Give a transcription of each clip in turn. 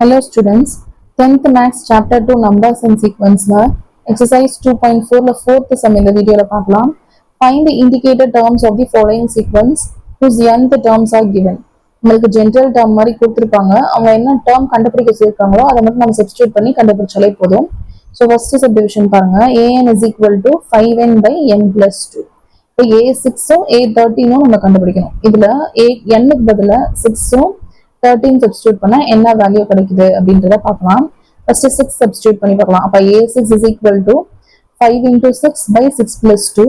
Hello students, 10th Maths Chapter 2 Numbers and Sequence Exercise 2.4 4th sum இந்த வீடியோல பார்க்கலாம். Find the indicated terms of the following sequence whose nth terms are given. உங்களுக்கு general term மாதிரி கொடுத்திருப்பாங்க. அவங்க என்ன term கண்டுபிடிக்க சொல்லிருக்காங்களோ அதை மட்டும் நம்ம substitute பண்ணி கண்டுபிடிச்சாலே போதும். So first subdivision பாருங்க. an is equal to 5n by n plus 2. இப்போ a6 a13 நம்ம கண்டுபிடிக்கணும். இதுல n-க்கு பதிலா 6 13 substitute பண்ணா என்ன வேல்யூ கிடைக்குது அப்படின்றத பார்க்கலாம். ஃபர்ஸ்ட் 6 substitute பண்ணி பார்க்கலாம். அப்ப a6 is equal to 5 into 6 by 6 plus 2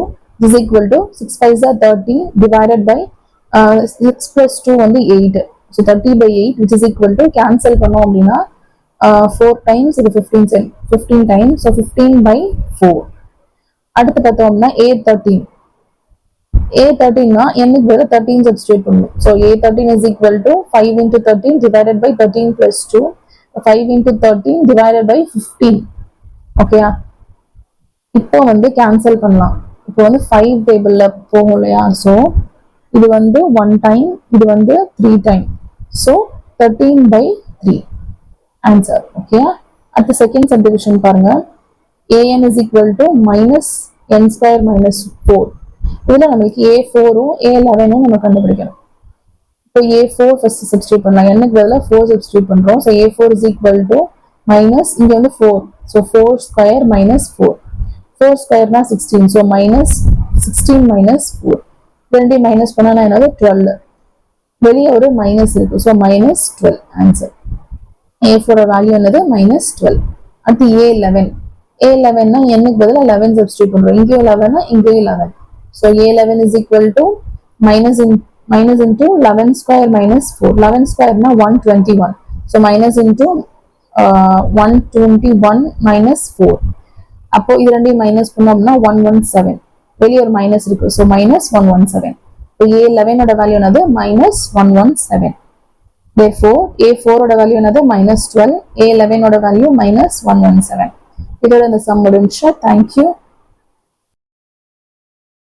is equal to 6 5s are 30 divided by 6 plus 2 வந்து 8. So 30 by 8 which is equal to cancel பண்ணோம் அப்படின்னா 4 times இது 15 times, so 15 by 4. அடுத்து பார்த்தோம்னா a13 na n-க்கு பதிலா 13 substitute பண்ணணும். So a13 is equal to 5 into 13 divided by 13 plus 2. 5 into 13 divided by 15. ஓகேயா? இப்போ வந்து கேன்சல் பண்ணலாம். இப்போ வந்து 5 டேபிள்ல போகும் இல்லையா? ஸோ இது வந்து 1 டைம், இது வந்து 3 டைம். So 13 by 3 answer. ஓகேயா? அடுத்த செகண்ட் சப்டிவிஷன் பாருங்க. an is equal to minus n square minus 4. இதுல நமக்கு a4 a11 நம்ம கண்டுபிடிக்கணும். இப்போ a4 ஃபர்ஸ்ட் சப்ஸ்டிட்யூட் பண்ணலாம். n-க்கு பதிலா 4 சப்ஸ்டிட்யூட் பண்றோம். So a4 is equal to minus இங்க வந்து 4. So 4 square minus 4. 4 square-னா 16. So minus 16 minus 4. 20 minus பண்ணா என்னது 12. வெளியே ஒரு மைனஸ் இருக்கு. So minus 12 answer. a4 value என்னது minus 12. அடுத்து a11. a11னா n-க்கு பதிலா 11 சப்ஸ்டிட்யூட் பண்றோம். இங்கே 11னா இங்கே 11. So a11 is equal to minus into 11 square minus 4. 11 square na 121. So minus into 121 minus 4. அப்போ இது ரெண்டையும் மைனஸ் பண்ணோம்னா 117. வெளியே ஒரு மைனஸ் இருக்கு. So minus 117. So a11 ஓட வேல்யூ என்னது minus 117. Therefore a4 ஓட வேல்யூ என்னது minus 12. a11 ஓட வேல்யூ minus 117. இதோட இந்த சம் முடிஞ்சா. Thank you.